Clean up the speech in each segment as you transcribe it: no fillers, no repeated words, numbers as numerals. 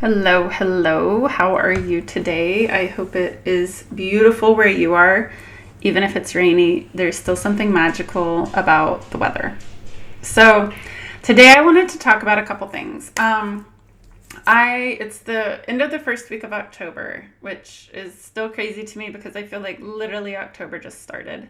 Hello, hello. How are you today? I hope it is beautiful where you are. Even if it's rainy, there's still something magical about the weather. So, today I wanted to talk about a couple things. It's the end of the first week of October, which is still crazy to me because I feel like literally October just started.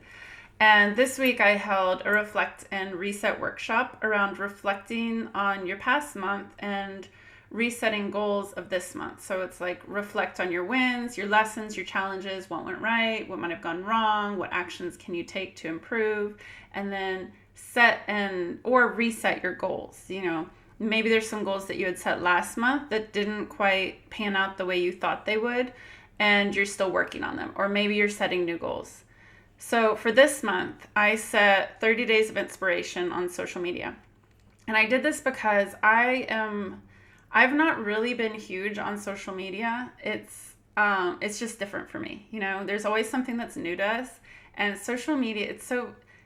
And this week I held a reflect and reset workshop around reflecting on your past month and resetting goals of this month. So it's like reflect on your wins, your lessons, your challenges, what went right, what might have gone wrong, what actions can you take to improve, and then set and or reset your goals. Maybe there's some goals that you had set last month that didn't quite pan out the way you thought they would, and you're still working on them. Or maybe you're setting new goals. So for this month, I set 30 days of inspiration on social media. And I did this because I've not really been huge on social media. It's just different for me. There's always something that's new to us. And social media,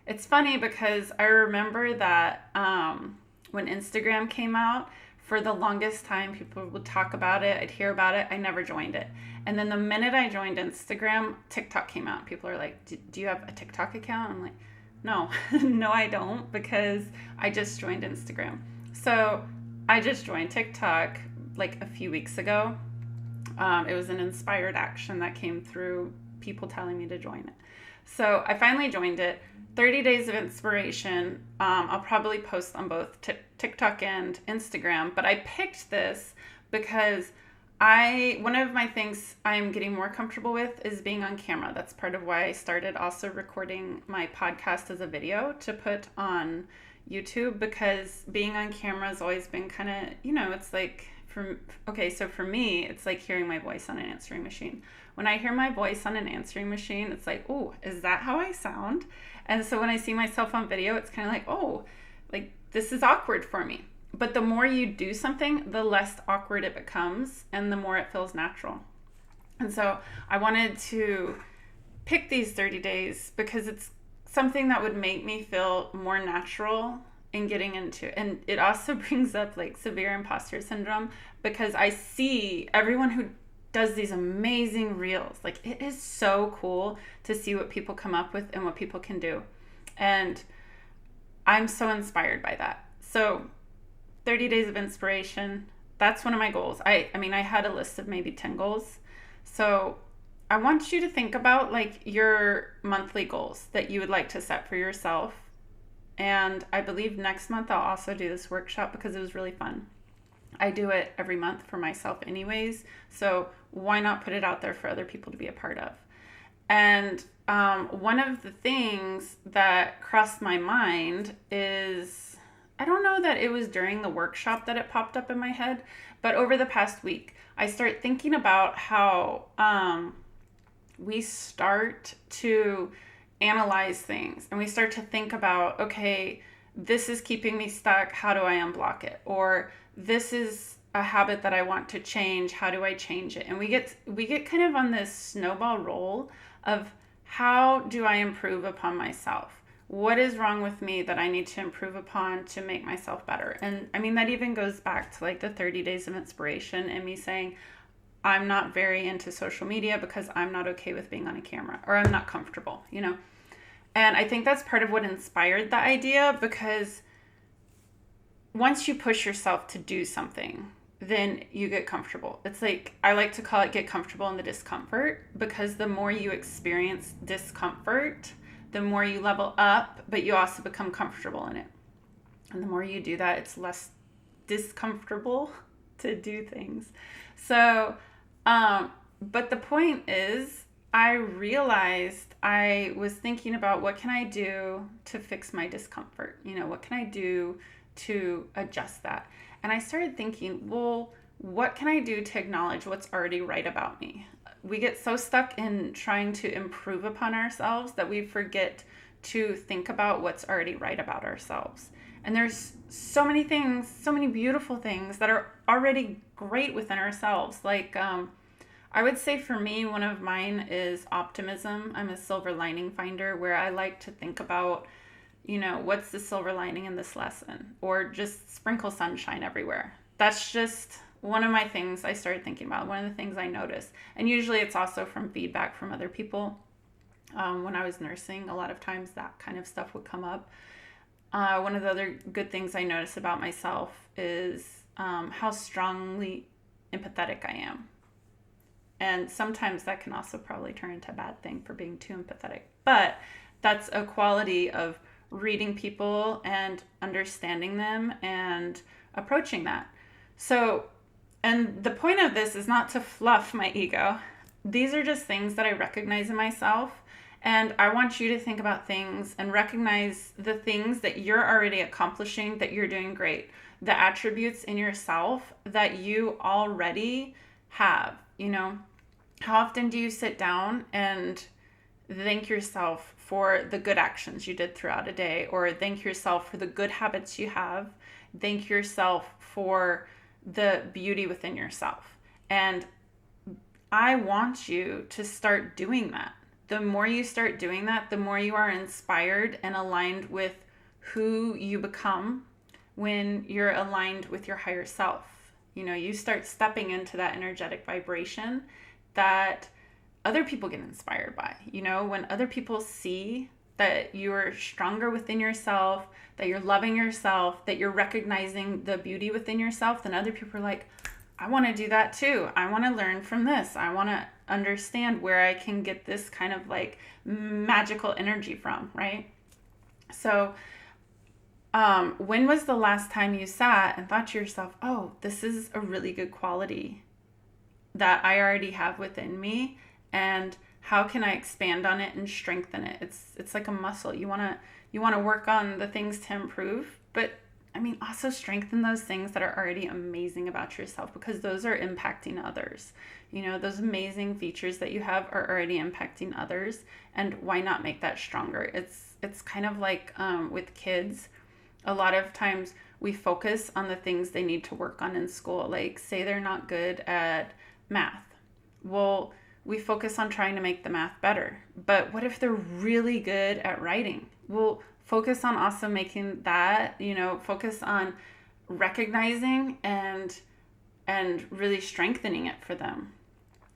it's funny because I remember that when Instagram came out, for the longest time, people would talk about it. I'd hear about it. I never joined it. And then the minute I joined Instagram, TikTok came out. People are like, do you have a TikTok account? I'm like, no, no, I don't, because I just joined Instagram. So I just joined TikTok like a few weeks ago. It was an inspired action that came through people telling me to join it. So I finally joined it. 30 days of inspiration. I'll probably post on both TikTok and Instagram, but I picked this because one of my things I'm getting more comfortable with is being on camera. That's part of why I started also recording my podcast as a video to put on YouTube, because being on camera has always been kind of, it's like, so for me, it's like hearing my voice on an answering machine. When I hear my voice on an answering machine, it's like, oh, is that how I sound? And so when I see myself on video, it's kind of like, oh, like this is awkward for me. But the more you do something, the less awkward it becomes and the more it feels natural. And so I wanted to pick these 30 days because it's something that would make me feel more natural in getting into. And it also brings up like severe imposter syndrome, because I see everyone who does these amazing reels. Like, it is so cool to see what people come up with and what people can do. And I'm so inspired by that. So 30 days of inspiration, that's one of my goals. I had a list of maybe 10 goals. So I want you to think about like your monthly goals that you would like to set for yourself. And I believe next month I'll also do this workshop because it was really fun. I do it every month for myself anyways, so why not put it out there for other people to be a part of? And one of the things that crossed my mind is, I don't know that it was during the workshop that it popped up in my head, but over the past week, I start thinking about how we start to analyze things and we start to think about, okay, this is keeping me stuck. How do I unblock it? Or this is a habit that I want to change. How do I change it? And we get kind of on this snowball roll of, how do I improve upon myself? What is wrong with me that I need to improve upon to make myself better? And I mean, that even goes back to like the 30 days of inspiration and me saying, I'm not very into social media because I'm not okay with being on a camera, or I'm not comfortable, And I think that's part of what inspired the idea, because once you push yourself to do something, then you get comfortable. It's like, I like to call it get comfortable in the discomfort, because the more you experience discomfort, the more you level up, but you also become comfortable in it. And the more you do that, it's less discomfortable to do things. So, but the point is, I realized I was thinking about, what can I do to fix my discomfort? What can I do to adjust that? And I started thinking, well, what can I do to acknowledge what's already right about me? We get so stuck in trying to improve upon ourselves that we forget to think about what's already right about ourselves. And there's so many things, so many beautiful things that are already great within ourselves. Like, I would say for me, one of mine is optimism. I'm a silver lining finder, where I like to think about, what's the silver lining in this lesson? Or just sprinkle sunshine everywhere. That's just one of my things I started thinking about, one of the things I noticed, and usually it's also from feedback from other people. When I was nursing, a lot of times that kind of stuff would come up. One of the other good things I notice about myself is how strongly empathetic I am. And sometimes that can also probably turn into a bad thing for being too empathetic. But that's a quality of reading people and understanding them and approaching that. So, and the point of this is not to fluff my ego. These are just things that I recognize in myself. And I want you to think about things and recognize the things that you're already accomplishing, that you're doing great, the attributes in yourself that you already have. You know, how often do you sit down and thank yourself for the good actions you did throughout a day, or thank yourself for the good habits you have, thank yourself for the beauty within yourself? And I want you to start doing that. The more you start doing that, the more you are inspired and aligned with who you become when you're aligned with your higher self. You know, you start stepping into that energetic vibration that other people get inspired by. You know, when other people see that you're stronger within yourself, that you're loving yourself, that you're recognizing the beauty within yourself, then other people are like, I want to do that too. I want to learn from this. I want to understand where I can get this kind of like magical energy from, right? So, when was the last time you sat and thought to yourself, oh, this is a really good quality that I already have within me, and how can I expand on it and strengthen it? It's like a muscle. You want to work on the things to improve, but I mean, also strengthen those things that are already amazing about yourself, because those are impacting others. You know, those amazing features that you have are already impacting others, and why not make that stronger? It's kind of like with kids. A lot of times we focus on the things they need to work on in school. Like, say they're not good at math. Well, we focus on trying to make the math better. But what if they're really good at writing? Well, focus on also making that, you know, focus on recognizing and really strengthening it for them,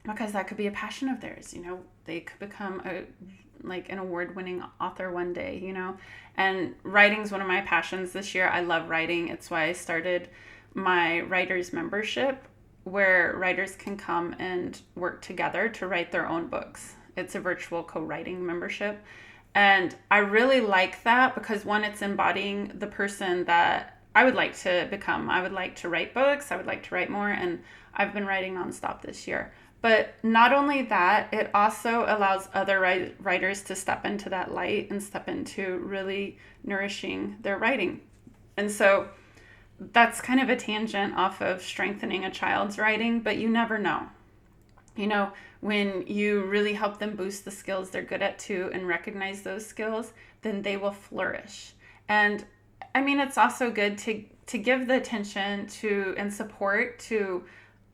because that could be a passion of theirs. You know, they could become an award-winning author one day, you know. And writing is one of my passions this year. I love writing. It's why I started my writer's membership, where writers can come and work together to write their own books. It's a virtual co-writing membership. And I really like that because, one, it's embodying the person that I would like to become. I would like to write books. I would like to write more. And I've been writing nonstop this year. But not only that, it also allows other writers to step into that light and step into really nourishing their writing. And so that's kind of a tangent off of strengthening a child's writing, but you never know. You know, when you really help them boost the skills they're good at too and recognize those skills, then they will flourish. And I mean, it's also good to give the attention to and support to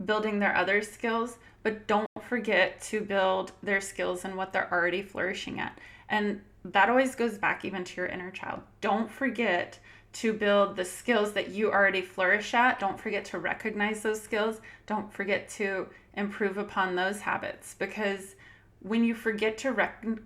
building their other skills, but don't forget to build their skills and what they're already flourishing at. And that always goes back even to your inner child. Don't forget to build the skills that you already flourish at. Don't forget to recognize those skills. Don't forget to improve upon those habits, because when you forget to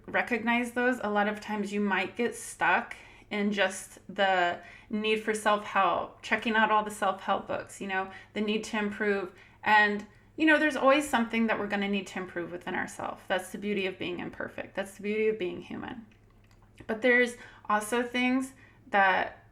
recognize those, a lot of times you might get stuck in just the need for self-help, checking out all the self-help books, you know, the need to improve. And, you know, there's always something that we're going to need to improve within ourselves. That's the beauty of being imperfect. That's the beauty of being human. But there's also things that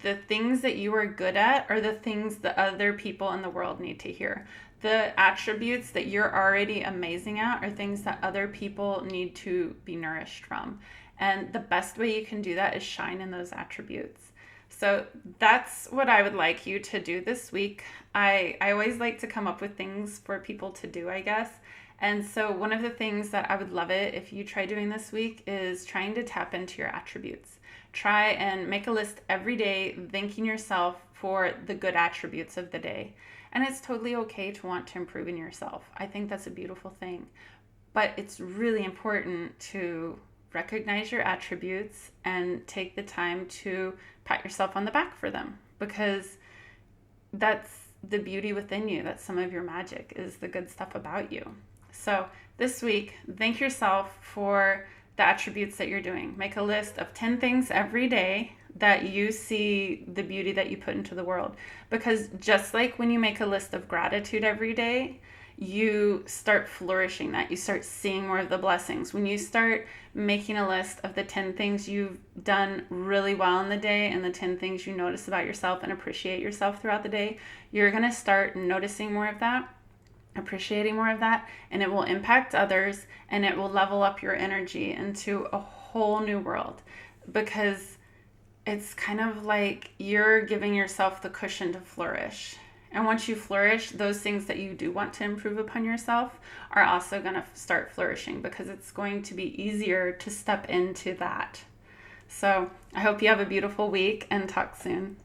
the things that you are good at are the things that other people in the world need to hear. The attributes that you're already amazing at are things that other people need to be nourished from. And the best way you can do that is shine in those attributes. So that's what I would like you to do this week. I always like to come up with things for people to do, I guess. And so one of the things that I would love it if you try doing this week is trying to tap into your attributes. Try and make a list every day, thanking yourself for the good attributes of the day. And it's totally okay to want to improve in yourself. I think that's a beautiful thing. But it's really important to recognize your attributes and take the time to pat yourself on the back for them, because that's the beauty within you. That's some of your magic, is the good stuff about you. So this week, thank yourself for the attributes that you're doing. Make a list of 10 things every day that you see the beauty that you put into the world. Because just like when you make a list of gratitude every day, you start flourishing that. You start seeing more of the blessings. When you start making a list of the 10 things you've done really well in the day and the 10 things you notice about yourself and appreciate yourself throughout the day, you're going to start noticing more of that, appreciating more of that, and it will impact others, and it will level up your energy into a whole new world, because it's kind of like you're giving yourself the cushion to flourish. And once you flourish, those things that you do want to improve upon yourself are also going to start flourishing, because it's going to be easier to step into that. So I hope you have a beautiful week, and talk soon.